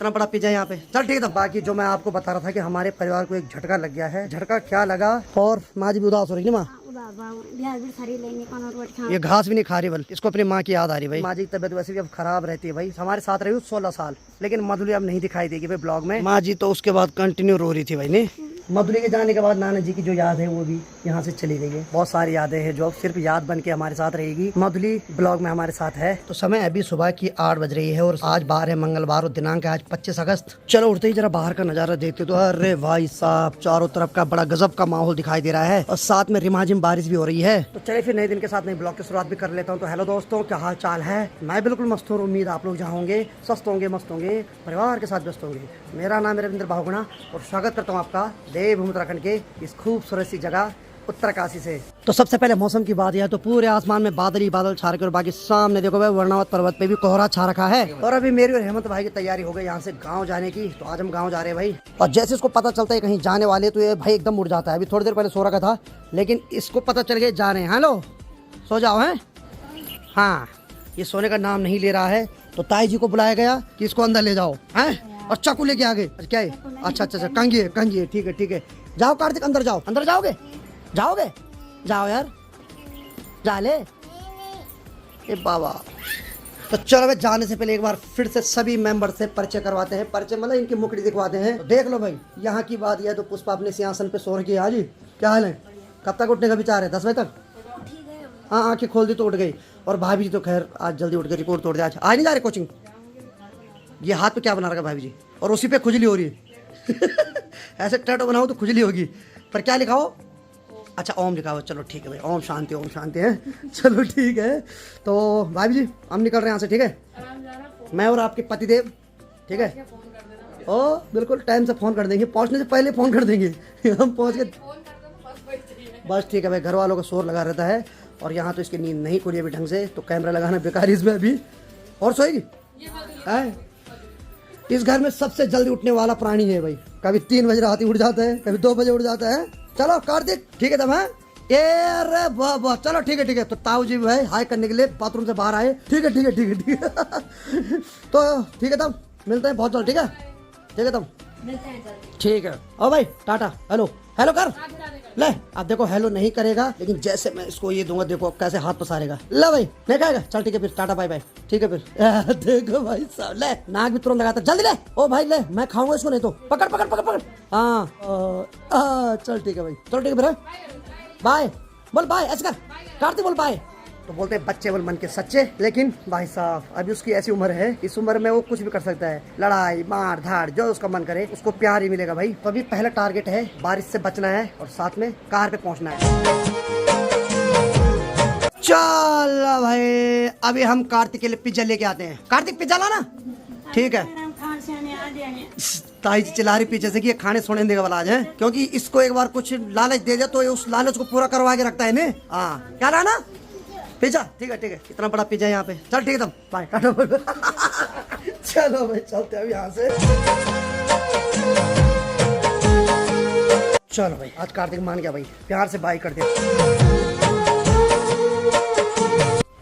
इतना बड़ा पिज्जा यहाँ पे। चल ठीक है। तो बाकी जो मैं आपको बता रहा था कि हमारे परिवार को एक झटका लग गया है। झटका क्या लगा? और माँ जी भी उदास हो रही है। माँ ये घास भी नहीं खा रही, बल इसको अपनी माँ की याद आ रही भाई। माँ जी की तबियत वैसे भी अब खराब रहती है भाई। हमारे साथ रही 16 साल, लेकिन मधुली अब नहीं दिखाई देगी भाई ब्लॉग में। माँ जी तो उसके बाद कंटिन्यू रो रही थी भाई। नहीं, मधुली के जाने के बाद नाना जी की जो याद है वो भी यहाँ से चली गई है। बहुत सारी यादें हैं जो अब सिर्फ याद बन के हमारे साथ रहेगी। मधुली ब्लॉग में हमारे साथ है। तो समय अभी सुबह की 8 बज रही है और आज बाहर है मंगलवार और दिनांक है आज 25 अगस्त। चलो उठते ही जरा बाहर का नजारा देखते तो अरे भाई साहब, चारों तरफ का बड़ा गजब का माहौल दिखाई दे रहा है और साथ में रिमझिम बारिश भी हो रही है। तो चलिए फिर नए दिन के साथ नए ब्लॉग की शुरुआत भी कर लेता हूँ। तो हेलो दोस्तों, क्या हाल चाल है? मैं बिल्कुल मस्त हूँ। उम्मीद आप लोग जहाँ होंगे स्वस्थ होंगे, मस्त होंगे, परिवार के साथ व्यस्त होंगे। मेरा नाम है रविंद्र बाहुगुणा और स्वागत करता हूँ आपका देवभूमि उत्तराखंड के इस खूबसूरत सी जगह उत्तरकाशी से। तो सबसे पहले मौसम की बात यह है तो पूरे आसमान में बादल ही बादल छा रखे और बाकी सामने देखो भाई वर्णावत पर्वत पे भी कोहरा छा रखा है। और अभी मेरी और हेमंत भाई की तैयारी हो गई यहाँ से गांव जाने की। तो आज हम गांव जा रहे हैं भाई। और जैसे इसको पता चलता है कहीं जाने वाले तो ये भाई एकदम उड़ जाता है। अभी थोड़ी देर पहले सो रखा था, लेकिन इसको पता चल गया जा रहे हैं। हेलो, सो जाओ हैं। हाँ, ये सोने का नाम नहीं ले रहा है। तो ताई जी को बुलाया गया कि इसको अंदर ले जाओ हैं और चाकू लेके आ गए। क्या है? अच्छा अच्छा अच्छा, कंघी है, कंघी है। ठीक है ठीक है, जाओ कार्तिक अंदर जाओ। अंदर जाओगे? जाओगे? जाओ यार, जा ले। ए बाबा। तो चलो भाई, जाने से पहले एक बार फिर से सभी मेंबर से परिचय करवाते हैं। परिचय मतलब इनकी मुकड़ी दिखवाते हैं। तो देख लो भाई, यहाँ की बात यह तो पुष्पा अपने सिंहासन पे सो रही है। आज क्या हाल है? कब तक उठने का विचार है? 10 बजे तक? हाँ, आंखें खोल दी तो उठ गई। और भाभी जी तो खैर आज जल्दी उठ गई, रिपोर्ट तोड़ दिया। आज नहीं जा रहे कोचिंग? ये हाथ पे क्या बना रखा भाभी जी? और उसी पे खुजली हो रही है। ऐसे टैटू बनाओ तो खुजली होगी। पर क्या लिखा हो? अच्छा, ओम लिखा हो। चलो ठीक है भाई, ओम शांति, ओम शांति है। चलो ठीक है। तो भाभी जी हम निकल रहे हैं यहाँ से, ठीक है? मैं और आपके पतिदेव, ठीक है? ओ बिल्कुल टाइम से फ़ोन कर देंगे, पहुँचने से पहले फ़ोन कर देंगे। हम पहुँच के बस ठीक है भाई। घर वालों का शोर लगा रहता है और यहाँ तो इसकी नींद नहीं खुली अभी ढंग से, तो कैमरा लगाना बेकार इसमें अभी। और सोएगी? इस घर में सबसे जल्दी उठने वाला प्राणी है भाई। कभी 3 बजे रात ही उठ जाता है, कभी 2 बजे उठ जाता है। चलो कार्तिक, ठीक है तब है? अरे वाह वाह, चलो ठीक है ठीक है। तो ताऊ जी भाई हाय करने के लिए बाथरूम से बाहर आए। ठीक है ठीक है ठीक है ठीक है। तो ठीक है तब मिलते हैं बहुत जल्द, ठीक है? ठीक है तब मिलते हैं, ठीक है। ओ भाई टाटा, हेलो हेलो कर ले। अब देखो हेलो नहीं करेगा, लेकिन जैसे मैं इसको ये दूंगा देखो कैसे हाथ पसारेगा। ले भाई, नहीं खाएगा? चल ठीक है फिर, टाटा बाय बाय। ठीक है फिर। देखो भाई साहब, ले नाक भी तुरंत लगाता, जल्दी ले। ओ भाई ले, मैं खाऊंगा इसको नहीं तो। पकड़ पकड़ पकड़ पकड़। हाँ चल ठीक है भाई, चलो ठीक है फिर, बाय। बोल बाय, ऐसे कर कार्तिक, बोल बाय। तो बोलते हैं बच्चे बोल मन के सच्चे। लेकिन भाई साहब अभी उसकी ऐसी उम्र है, इस उम्र में वो कुछ भी कर सकता है। लड़ाई मार धाड़ जो उसका मन करे, उसको प्यार ही मिलेगा भाई। तो अभी पहला टारगेट है बारिश से बचना है और साथ में कार पे पहुंचना है। चल भाई, अभी हम कार्तिक के लिए पिज्जा लेके आते हैं। कार्तिक पिज्जा लाना, ठीक है? ताई चिल्ला रही पीछे से कि ये खाने सोने देगा वाला आज है, क्योंकि इसको एक बार कुछ लालच दे दिया तो ये उस लालच को पूरा करवा के रखता है ने। हाँ, क्या लाना? पिज्जा, ठीक है ठीक है। इतना बड़ा पिज्जा यहाँ पे। चल ठीक है तब बाय, टाटा। चलो भाई चलते हैं अब यहाँ से। चलो भाई, आज कार्तिक मान गया भाई, प्यार से बाय कर दिया।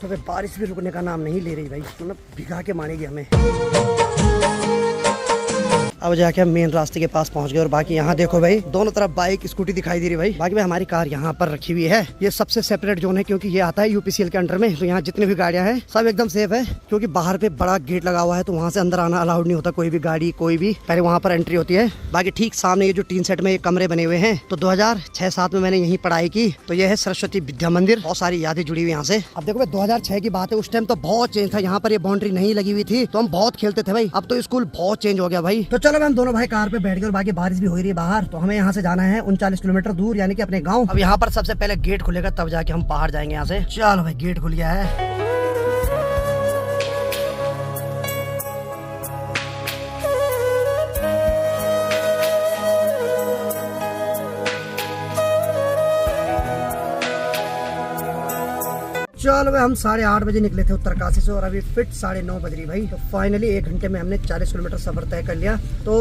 तो भाई बारिश भी रुकने का नाम नहीं ले रही भाई, मतलब भिगा के मारेगी हमें। अब जाके हम मेन रास्ते के पास पहुंच गए और बाकी यहाँ देखो भाई दोनों तरफ बाइक स्कूटी दिखाई दे रही भाई। बाकी भाई हमारी कार यहाँ पर रखी हुई है। ये सबसे सेपरेट जोन है क्योंकि ये आता है यूपीसीएल के अंडर में। तो यहाँ जितनी भी गाड़ियाँ हैं सब एकदम सेफ है, क्योंकि बाहर पे बड़ा गेट लगा हुआ है तो वहाँ से अंदर आना अलाउड नहीं होता। कोई भी गाड़ी कोई भी पहले वहाँ पर एंट्री होती है। बाकी ठीक सामने ये जो टीन सेट में ये कमरे बने हुए हैं, तो 2006-07 में मैंने यही पढ़ाई की। तो ये है सरस्वती विद्या मंदिर, बहुत सारी यादें जुड़ी हुई यहाँ से। अब देखो भाई 2006 की बात है, उस टाइम तो बहुत चेंज था। यहाँ पर ये बाउंड्री नहीं लगी हुई थी तो हम बहुत खेलते थे भाई। अब तो स्कूल बहुत चेंज हो गया भाई। तो चलो हम दोनों भाई कार पे बैठ गए और बाकी बारिश भी हो रही है बाहर। तो हमें यहाँ से जाना है 39 किलोमीटर दूर, यानी कि अपने गांव। अब यहाँ पर सबसे पहले गेट खुलेगा तब जाके हम बाहर जाएंगे यहाँ से। चलो भाई गेट खुल गया है। चलो भाई हम 8:30 बजे निकले थे उत्तरकाशी से और अभी फिट 9:30 बज रही भाई। तो फाइनली 1 घंटे में हमने 40 किलोमीटर सफर तय कर लिया। तो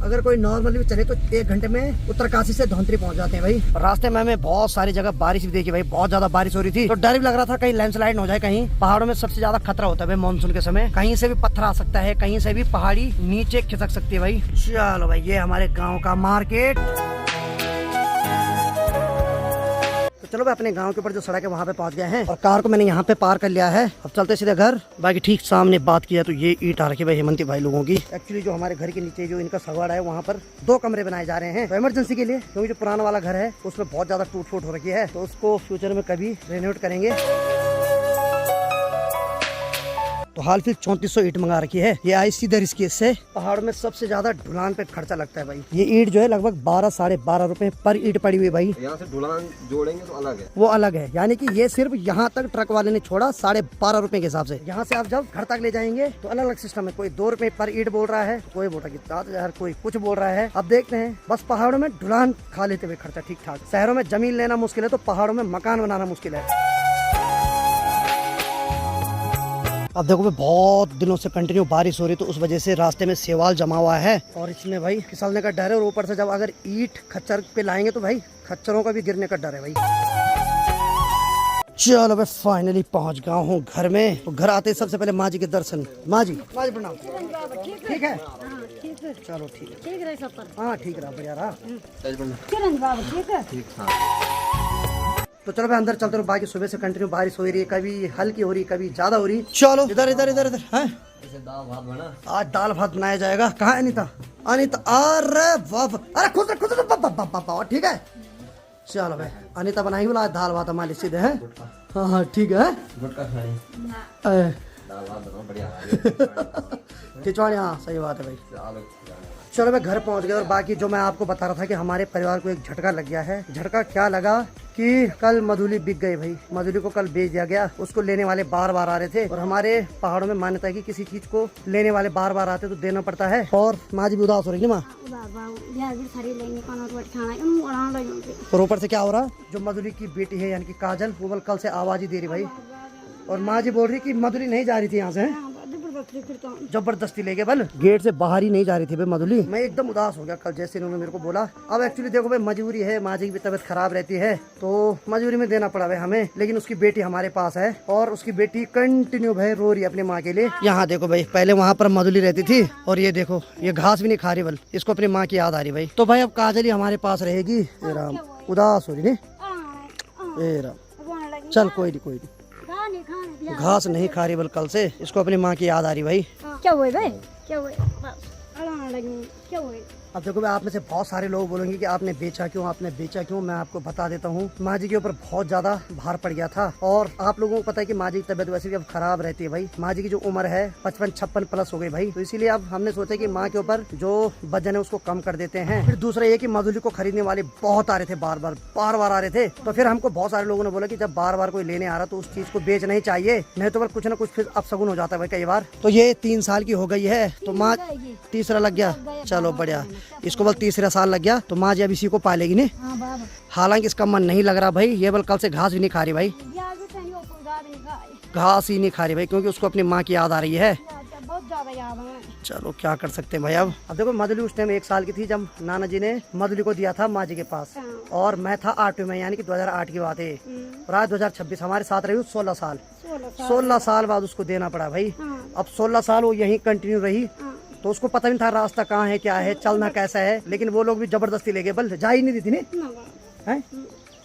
अगर कोई नॉर्मली भी चले तो 1 घंटे में उत्तरकाशी से धौंतरी पहुंच जाते हैं भाई। रास्ते में हमें बहुत सारी जगह बारिश भी देखी भाई, बहुत ज्यादा बारिश हो रही थी। तो डर भी लग रहा था कहीं लैंडस्लाइड हो जाए। कहीं पहाड़ों में सबसे ज्यादा खतरा होता है भाई मानसून के समय, कहीं से भी पत्थर आ सकता है, कहीं से भी पहाड़ी नीचे खिसक सकती है भाई। चलो भाई ये हमारे गाँव का मार्केट। तो चलो भाई अपने गांव के ऊपर जो सड़क है वहाँ पे पहुँच गए हैं और कार को मैंने यहाँ पे पार कर लिया है। अब चलते सीधे घर। बाकी ठीक सामने बात किया तो ये ईंट आ रखी है भाई हेमंती भाई लोगों की। एक्चुअली जो हमारे घर के नीचे जो इनका सगवाड़ा है वहाँ पर 2 कमरे बनाए जा रहे हैं तो इमरजेंसी के लिए, क्योंकि जो पुराना वाला घर है उसमें बहुत ज्यादा टूट फूट हो रखी है। तो उसको फ्यूचर में कभी रेनोवेट करेंगे। तो हाल फिर 3400 ईंट मंगा रखी है। ये आई सीधे ऋषिकेश से। पहाड़ में सबसे ज्यादा ढुलान पे खर्चा लगता है भाई। ये ईंट जो है लगभग 12-12.5 रुपए पर ईंट पड़ी हुई भाई। यहाँ से ढुलान जोड़ेंगे तो अलग है, वो अलग है। यानी कि ये सिर्फ यहाँ तक ट्रक वाले ने छोड़ा 12.5 रुपए के हिसाब से। यहाँ से आप जब घर तक ले जाएंगे तो अलग अलग सिस्टम है। कोई 2 रुपए पर ईंट बोल रहा है, कोई बोल रहा है 7,000, कोई कुछ बोल रहा है। अब देखते हैं। बस पहाड़ों में ढुलान खा लेते हुए खर्चा ठीक ठाक। शहरों में जमीन लेना मुश्किल है तो पहाड़ों में मकान बनाना मुश्किल है। अब देखो भाई बहुत दिनों से कंटिन्यू बारिश हो रही तो उस वजह से रास्ते में सेवाल जमा हुआ है और इसमें भाई फिसलने का डर है। और ऊपर से जब अगर ईंट खच्चर पे लाएंगे तो भाई खच्चरों का भी गिरने का डर है भाई। चलो भाई फाइनली पहुंच गया हूँ घर में। तो घर आते ही सबसे पहले माँ जी के दर्शन। माँ जी प्रणाम। ठीक है चलो ठीक है। हाँ ठीक रहा, बढ़िया रहा। तो चलो भाई अंदर चलते रहो। बाकी सुबह से कंटिन्यू बारिश हो रही है, कभी हल्की हो रही कभी ज्यादा हो रही। चलो इधर इधर इधर इधर है। आज दाल भात बनाया जाएगा। कहाँ है अनीता? अनीता अरे वाह, अरे खुद खुद ठीक है। चलो भाई अनीता बनाएगी बोला दाल भात हमारे सीधे है। हाँ ठीक है। खिचवाड़ी, हाँ सही बात है भाई। चलो मैं घर पहुंच गया। और बाकी जो मैं आपको बता रहा था कि हमारे परिवार को एक झटका लग गया है। झटका क्या लगा कि कल मधुली बिक गई भाई। मधुली को कल बेच दिया गया। उसको लेने वाले बार बार आ रहे थे और हमारे पहाड़ों में मान्यता है कि किसी चीज को लेने वाले बार बार आते तो देना पड़ता है। और माँ जी भी उदास हो रही है माँ। और ऊपर से क्या हो रहा, जो मधुली की बेटी है यानी कि काजल, वो कल से आवाज ही दे रही भाई। और माँ जी बोल रही कि मधुली नहीं जा रही थी यहाँ से, जबरदस्ती लेके बल गेट से बाहर ही नहीं जा रही थी भाई मधुली। मैं एकदम उदास हो गया कल जैसे इन्होंने मेरे को बोला। अब एक्चुअली देखो भाई मजबूरी है, माँ जी की भी तबीयत खराब रहती है तो मजबूरी में देना पड़ा भाई हमें। लेकिन उसकी बेटी हमारे पास है और उसकी बेटी कंटिन्यू भाई रो रही है अपनी माँ के लिए। यहाँ देखो भाई पहले वहाँ पर मधुली रहती थी और ये देखो ये घास भी नहीं खा रही बल, इसको अपनी माँ की याद आ रही भाई। तो भाई अब काजल ही हमारे पास रहेगी। राम उदास हो रही नहीं राम। चल कोई नहीं कोई नहीं, घास नहीं खा रही बल कल से, इसको अपनी माँ की याद आ रही भाई। क्या हुआ भाई? क्या हुआ? क्या हुआ? अब देखो भाई आप में से बहुत सारे लोग बोलेंगे कि आपने बेचा क्यों, आपने बेचा क्यों। मैं आपको बता देता हूँ, माँ जी के ऊपर बहुत ज्यादा भार पड़ गया था। और आप लोगों को पता है कि माँ जी की तबीयत वैसे भी अब खराब रहती है भाई। माँ जी की जो उम्र है 55-56 प्लस हो गई भाई। तो इसीलिए अब हमने सोचा कि माँ के ऊपर जो वजन है उसको कम कर देते हैं। फिर दूसरा ये कि मधुली को खरीदने वाले बहुत आ रहे थे, बार बार आ रहे थे। तो फिर हमको बहुत सारे लोगों ने बोला कि जब बार बार कोई लेने आ रहा तो उस चीज को बेचना ही चाहिए, नहीं तो कुछ ना कुछ फिर अपशगुन हो जाता है भाई कई बार। तो ये 3 साल की हो गई है तो माँ, तीसरा लग गया। चलो बढ़िया, इसको बल तीसरा साल लग गया तो माँ जी अब इसी को पालेगी ने। हालांकि इसका मन नहीं लग रहा भाई। ये बल कल से घास भी नहीं खा रही भाई, घास ही नहीं खा रही भाई, क्योंकि उसको अपनी माँ की याद आ रही है। चलो क्या कर सकते हैं भाई। अब देखो मधुली उस टाइम 1 साल की थी जब नाना जी ने मधुली को दिया था माँ जी के पास। और मैं था 8वीं में, यानी कि 2008 की बात है। और आज 2026 हमारे साथ रही 16 साल। 16 साल बाद उसको देना पड़ा भाई। अब 16 साल वो यहीं कंटिन्यू रही तो उसको पता नहीं था रास्ता कहाँ है, क्या है, चलना कैसा है। लेकिन वो लोग भी जबरदस्ती ले गए, बल जा ही नहीं दी थी नहीं।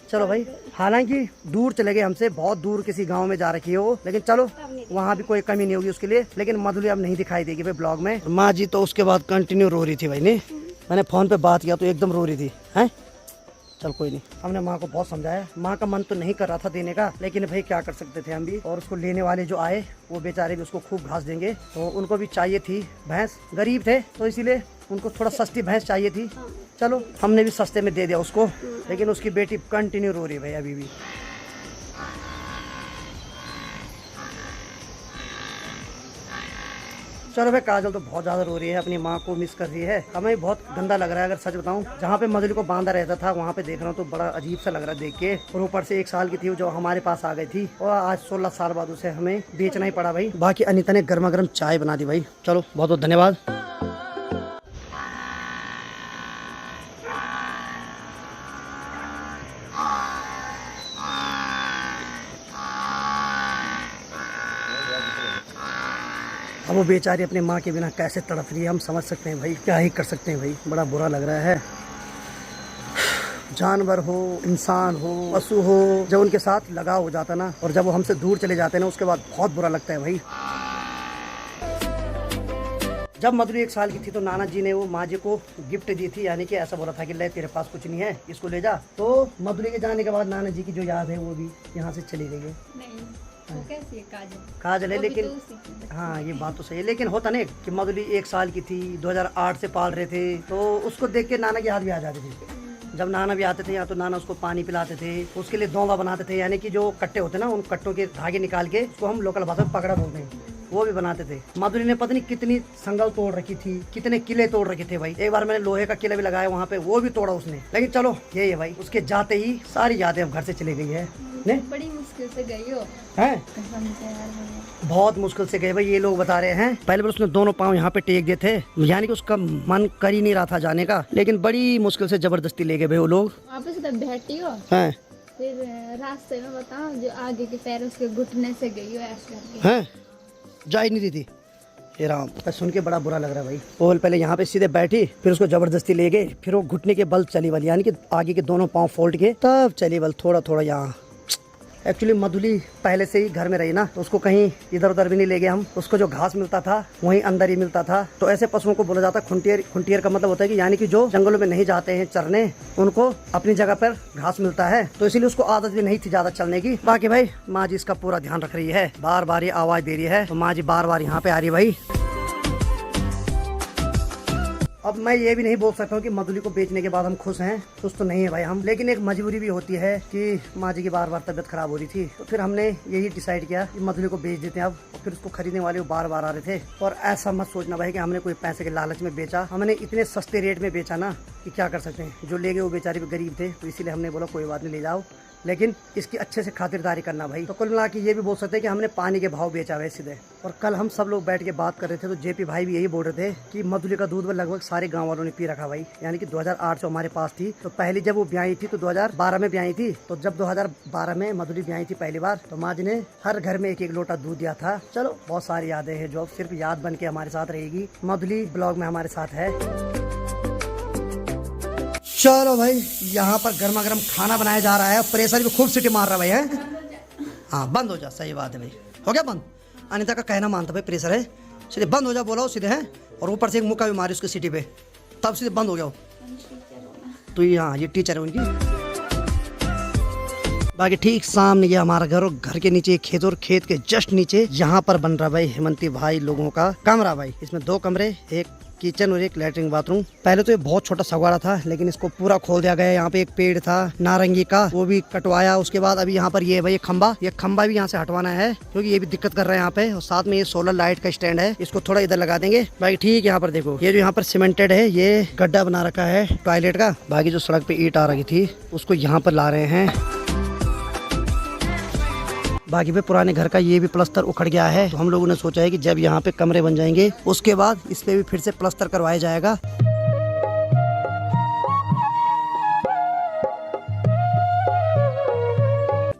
चलो भाई, हालांकि दूर चले गए हमसे, बहुत दूर किसी गांव में जा रखी है वो, लेकिन चलो वहाँ भी कोई कमी नहीं होगी उसके लिए। लेकिन मधुली अब नहीं दिखाई देगी भाई ब्लॉग में। माँ जी तो उसके बाद कंटिन्यू रो रही थी भाई। नहीं मैंने फोन पे बात किया तो एकदम रो रही थी। हैं चल कोई नहीं, हमने माँ को बहुत समझाया। माँ का मन तो नहीं कर रहा था देने का, लेकिन भाई क्या कर सकते थे हम भी। और उसको लेने वाले जो आए वो बेचारे भी उसको खूब घास देंगे, तो उनको भी चाहिए थी भैंस। गरीब थे तो इसीलिए उनको थोड़ा सस्ती भैंस चाहिए थी। चलो हमने भी सस्ते में दे दिया उसको। लेकिन उसकी बेटी कंटिन्यू रो रही है भाई अभी भी। चलो भाई, काजल तो बहुत ज्यादा रो रही है, अपनी माँ को मिस कर रही है। हमें बहुत गंदा लग रहा है, अगर सच बताऊं। जहाँ पे मधुली को बांधा रहता था वहाँ पे देख रहा हूँ तो बड़ा अजीब सा लग रहा है देख के। और ऊपर से 1 साल की थी जो हमारे पास आ गई थी, और आज 16 साल बाद उसे हमें बेचना ही पड़ा भाई। बाकी अनीता ने गर्मा गर्म चाय बना दी भाई। चलो बहुत बहुत धन्यवाद। अब वो बेचारी अपने माँ के बिना कैसे तड़प रही है, हम समझ सकते हैं भाई। क्या ही कर सकते हैं भाई, बड़ा बुरा लग रहा है। जानवर हो, इंसान हो, पशु हो, जब उनके साथ लगाव हो जाता ना, और जब वो हमसे दूर चले जाते हैं ना, उसके बाद बहुत बुरा लगता है भाई। जब मधुली 1 साल की थी तो नाना जी ने वो माँ जी को गिफ्ट दी थी, यानी कि ऐसा बोला था कि ले तेरे पास कुछ नहीं है, इसको ले जा। तो मधुली के जाने के बाद नाना जी की जो याद है वो भी यहाँ से चली गई है। नहीं, वो कैसी है काजल है, वो भी लेकिन तो उसी की है। हाँ ये बात तो सही है, लेकिन होता नहीं कि मधुली 1 साल की थी, 2008 से पाल रहे थे, तो उसको देख के नाना की याद भी आ जाती थी। जब नाना भी आते थे यहाँ तो नाना उसको पानी पिलाते थे, उसके लिए दोंगा बनाते थे, यानी कि जो कट्टे होते ना, उन कट्टों के धागे निकाल के उसको हम लोकल भाषा में पकड़ा बोलते हैं, वो भी बनाते थे। मधुली ने पता नहीं कितनी संगल तोड़ रखी थी, कितने किले तोड़ रखे थे भाई। एक बार मैंने लोहे का किला भी लगाया वहाँ पे, वो भी तोड़ा उसने। लेकिन चलो यही है भाई, उसके जाते ही सारी यादें अब घर से चली गई है। ने बड़ी मुश्किल से गई हो। हैं? कसम से यार भैया। बहुत मुश्किल से गए भाई, ये लोग बता रहे हैं। पहले बार उसने दोनों पाँव यहाँ पे टेक दिए थे, यानी कि उसका मन कर ही नहीं रहा था जाने का, लेकिन बड़ी मुश्किल से जबरदस्ती ले गए भाई वो लोग। वापस तब बैठी हो, हैं? फिर रास्ते में बताओ जो आगे के पैर उसके घुटने से गई हो ऐसे करके। हैं? जा ही नहीं दी थी। हे राम, सुन के बड़ा बुरा लग रहा है भाई। वो पहले यहाँ पे सीधे बैठी, फिर उसको जबरदस्ती ले गए, फिर वो घुटने के बल चली वाली, यानी कि आगे के दोनों पाँव फोल्ड के तब चली बल थोड़ा थोड़ा यहाँ। एक्चुअली मधुली पहले से ही घर में रही ना, तो उसको कहीं इधर उधर भी नहीं ले गए हम। उसको जो घास मिलता था वहीं अंदर ही मिलता था। तो ऐसे पशुओं को बोला जाता है खुंटियर। खुंटियर का मतलब होता है कि यानी कि जो जंगलों में नहीं जाते हैं चरने, उनको अपनी जगह पर घास मिलता है, तो इसीलिए उसको आदत भी नहीं थी ज्यादा चलने की। बाकी भाई माँ जी इसका पूरा ध्यान रख रही है, बार बार ये आवाज दे रही है, तो माँ जी बार बार यहाँ पे आ रही है भाई। अब मैं ये भी नहीं बोल सकता हूँ कि मधुली को बेचने के बाद हम खुश हैं, खुश तो नहीं है भाई हम, लेकिन एक मजबूरी भी होती है कि माँ जी की बार बार तबीयत खराब हो रही थी, तो फिर हमने यही डिसाइड किया कि मधुली को बेच देते हैं अब। और फिर उसको खरीदने वाले वो बार बार आ रहे थे। और ऐसा मत सोचना भाई कि हमने कोई पैसे के लालच में बेचा, हमने इतने सस्ते रेट में बेचा ना कि क्या कर सकते हैं। जो ले गए वो बेचारे भी गरीब थे, तो इसीलिए हमने बोला कोई बात नहीं, ले जाओ, लेकिन इसकी अच्छे से खातिरदारी करना भाई। तो कुल मिला के ये भी बोल सकते हैं कि हमने पानी के भाव बेचा हुआ है सीधे। और कल हम सब लोग बैठ के बात कर रहे थे, तो जेपी भाई भी यही बोल रहे थे कि मधुली का दूध लगभग सारे गांव वालों ने पी रखा भाई, यानी कि 2008 से हमारे पास थी। तो पहली जब वो ब्याई थी तो 2012 में ब्याई थी, तो जब 2012 में मधुली ब्याई थी पहली बार, तो माँ जी ने हर घर में 1-1 लोटा दूध दिया था। चलो बहुत सारी यादें हैं जो सिर्फ याद बन के हमारे साथ रहेगी। मधुली ब्लॉग में हमारे साथ है। चलो भाई, यहाँ पर गर्मा गर्म खाना बनाया जा रहा है, प्रेशर भी खूब सीटी मार रहा है भाई है। हाँ बंद हो जा, सही बात है भाई, हो गया बंद। अनिता का कहना मानता भाई, प्रेशर है, सीधे बंद हो जा बोला सीधे है। और ऊपर से एक मुक्का भी मारी उसकी सीटी पे, तब सीधे बंद हो गया। तो हाँ ये टीचर है उनकी। बाकी ठीक सामने ये हमारा घर, और घर के नीचे एक खेत, और खेत के जस्ट नीचे यहाँ पर बन रहा भाई हेमंती भाई लोगों का कमरा भाई। इसमें 2 कमरे, एक किचन और एक लैट्रिन बाथरूम। पहले तो ये बहुत छोटा सगवाड़ा था, लेकिन इसको पूरा खोल दिया गया। यहाँ पे एक पेड़ था नारंगी का, वो भी कटवाया। उसके बाद अभी यहाँ पर ये भाई ये खंबा भी यहाँ से हटवाना है, क्योंकि ये भी दिक्कत कर रहा है यहाँ पे। और साथ में ये सोलर लाइट का स्टैंड है, इसको थोड़ा इधर लगा देंगे। बाकी ठीक यहाँ पर देखो, ये जो यहाँ पर सीमेंटेड है, ये गड्ढा बना रखा है टॉयलेट का। बाकी जो सड़क पे ईंट आ रही थी उसको यहाँ पर ला रहे हैं। बाकी पे पुराने घर का ये भी प्लास्टर उखड़ गया है, तो हम लोगों ने सोचा है कि जब यहाँ पे कमरे बन जाएंगे उसके बाद इस पे भी फिर से प्लास्टर करवाया जाएगा।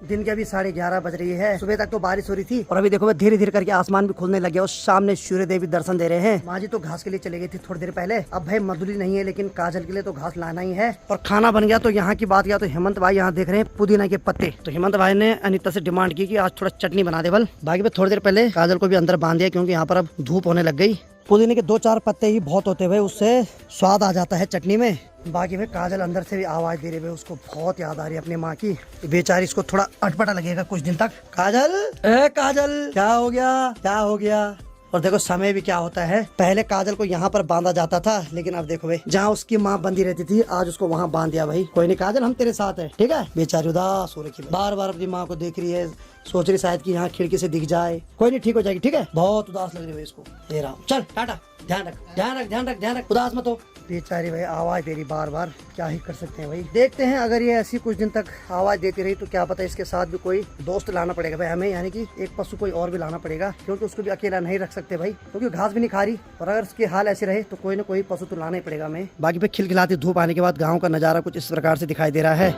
दिन के अभी 11:30 बज रही है। सुबह तक तो बारिश हो रही थी, और अभी देखो धीरे धीरे करके आसमान भी खुलने लग गया, और सामने सूर्य देव भी दर्शन दे रहे हैं। माँ जी तो घास के लिए चले गई थी थोड़ी देर पहले। अब भाई मधुली नहीं है, लेकिन काजल के लिए तो घास लाना ही है। और खाना बन गया। तो यहाँ की बात किया तो हेमंत भाई यहाँ देख रहे हैं पुदीना के पत्ते, तो हेमंत भाई ने अनीता से डिमांड की कि आज थोड़ा चटनी बना दे बल। बाकी थोड़ी देर पहले काजल को भी अंदर बांध दिया, क्योंकि यहाँ पर अब धूप होने लग गई। पुदीने के 2-4 पत्ते ही बहुत होते हुए, उससे स्वाद आ जाता है चटनी में। बाकी भाई काजल अंदर से भी आवाज दे रही है, उसको बहुत याद आ रही है अपनी माँ की। बेचारी इसको थोड़ा अटपटा लगेगा कुछ दिन तक। काजल, ए काजल, क्या हो गया, क्या हो गया? और देखो समय भी क्या होता है, पहले काजल को यहाँ पर बांधा जाता था, लेकिन अब देखो भाई जहाँ उसकी माँ बंदी रहती थी आज उसको वहाँ बांध दिया भाई। कोई नहीं काजल, हम तेरे साथ है, ठीक है। बेचारी उदास हो रखी, बार बार अपनी माँ को देख रही है, सोच रही शायद कि यहाँ खिड़की से दिख जाए। कोई नहीं, ठीक हो जाएगी, ठीक है। बहुत उदास लग रही है इसको। हे राम, चल टाटा, ध्यान रख ध्यान रख ध्यान रख ध्यान रख, उदास मत हो। बेचारी भाई आवाज दे रही बार बार, क्या ही कर सकते हैं भाई। देखते हैं अगर ये ऐसी कुछ दिन तक आवाज देती रही तो क्या पता इसके साथ भी कोई दोस्त लाना पड़ेगा भाई हमें, यानी कि एक पशु कोई और भी लाना पड़ेगा, क्योंकि उसको भी अकेला नहीं रख सकते भाई, क्योंकि घास भी नहीं खा रही। और अगर उसके हाल ऐसे रहे तो कोई ना कोई पशु तो लाना ही पड़ेगा हमें। बाकी पे खिलखिलाती धूप आने के बाद गाँव का नजारा कुछ इस प्रकार से दिखाई दे रहा है।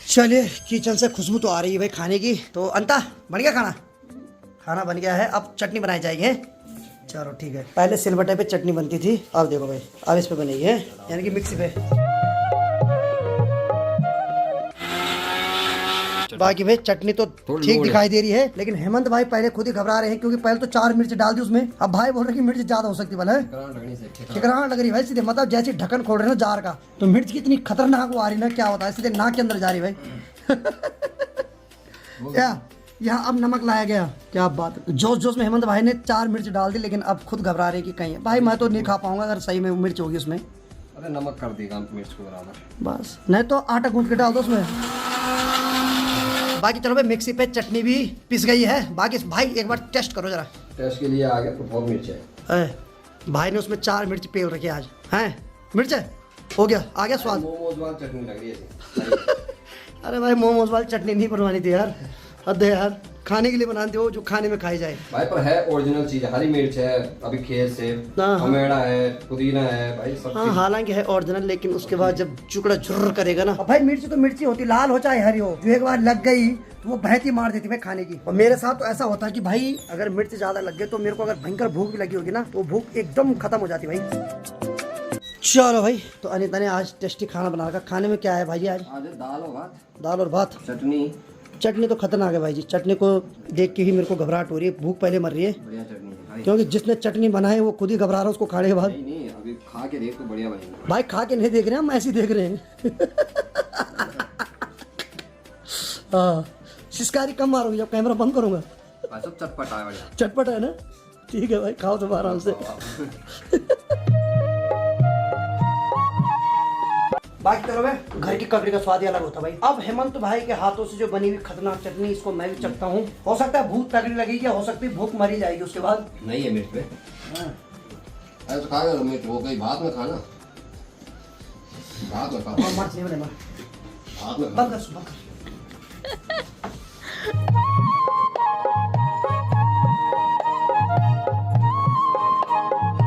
चलिए, किचन से खुशबू तो आ रही है भाई खाने की। तो अंता बन गया खाना? खाना बन गया है, अब चटनी बनाई जाएगी है। चलो ठीक है, पहले सिलबट्टे पे चटनी बनती थी, अब देखो भाई अब इस पे बनेगी है, यानी कि मिक्सी पे। बाकी भाई चटनी तो ठीक दिखाई दे रही है, लेकिन हेमंत भाई पहले खुद ही घबरा रहे हैं, क्योंकि पहले तो 4 मिर्च डाल दी उसमें, अब भाई बोल रहे कि मिर्च ज्यादा हो सकती है। ठिकराहट लग रही भाई सीधे, मतलब जैसे ढक्कन खोल रहे हैं ना जार का, तो मिर्च की इतनी खतरनाक वो आ रही ना, क्या होता है सीधे नाक के अंदर जा रही भाई। क्या यहाँ अब नमक लाया गया, क्या बात है। जोश जोश में हेमंत भाई ने 4 मिर्च डाल दी, लेकिन अब खुद घबरा रहे कि कहीं भाई मैं तो नहीं खा पाऊंगा अगर सही में मिर्च होगी उसमें। अरे नमक कर देगा मिर्च को बराबर, बस नहीं तो आटा गूंथ के डाल दो उसमें। बाकी चलो भाई मिक्सी पे चटनी भी पिस गई है। बाकी भाई एक बार टेस्ट करो जरा। टेस्ट के लिए आ गया तो बहुत मिर्च है। भाई ने उसमें 4 मिर्च पेल रखी आज हैं, मिर्च है हो गया, आ गया स्वाद। मोमोज वाली चटनी लग रही है। अरे भाई मोमोज वाली चटनी नहीं बनवानी थी यार, हद है यार, खाने के लिए बनाते हो जो खाने में खाई जाए भाई। पर है ओरिजिनल चीज है, हरी मिर्च है, अभी खेत से टमाटा है, पुदीना है भाई, सब हाँ हालांकि है ओरिजिनल, लेकिन उसके बाद जब चुकड़ा झुर्र करेगा ना भाई, मिर्ची तो मिर्ची होती, लाल हो चाहे हरी हो, जो एक बार लग गई तो वो बहती मार देती भाई खाने की। और मेरे साथ तो ऐसा होता है कि भाई अगर मिर्च ज्यादा लग गई तो मेरे को अगर भयंकर भूख भी लगी होगी ना, तो भूख एकदम खत्म हो जाती भाई। चलो भाई, तो अनिता ने आज टेस्टी खाना बना रखा। खाने में क्या है भाई आज? दाल और भात। दाल और भात, चटनी तो खतरनाक है भाई जी। चटनी को देख के ही मेरे को घबराहट हो रही है, भूख पहले मर रही है। बढ़िया चटनी है क्योंकि जिसने चटनी बनाई है वो खुद ही घबरा रहा है उसको खाने के बाद। नहीं अभी खा के देख तो बढ़िया बनेगी भाई। खा के नहीं देख रहे हैं हम, ऐसे ही देख रहे हैं। हाँ, शिकारी कम मारोगे जब कैमरा बंद करूंगा। सब चटपटा है, बढ़िया चटपट है ना, ठीक है भाई, खाओ तुम आराम से। बाकी चलो भाई, घर की ककड़ी का स्वाद ही अलग होता भाई। अब हेमंत भाई के हाथों से जो बनी हुई खतरनाक चटनी, इसको मैं भी चखता हूँ। हो सकता है भूख तगड़ी लगेगी, हो सकती है भूख मरी जाएगी उसके बाद। नहीं है मिर्च पे, अरे तो खाएगा मिर्च, वो कहीं भात में खाना, भात में खा, मर्च नहीं बने, भात में बंद कर।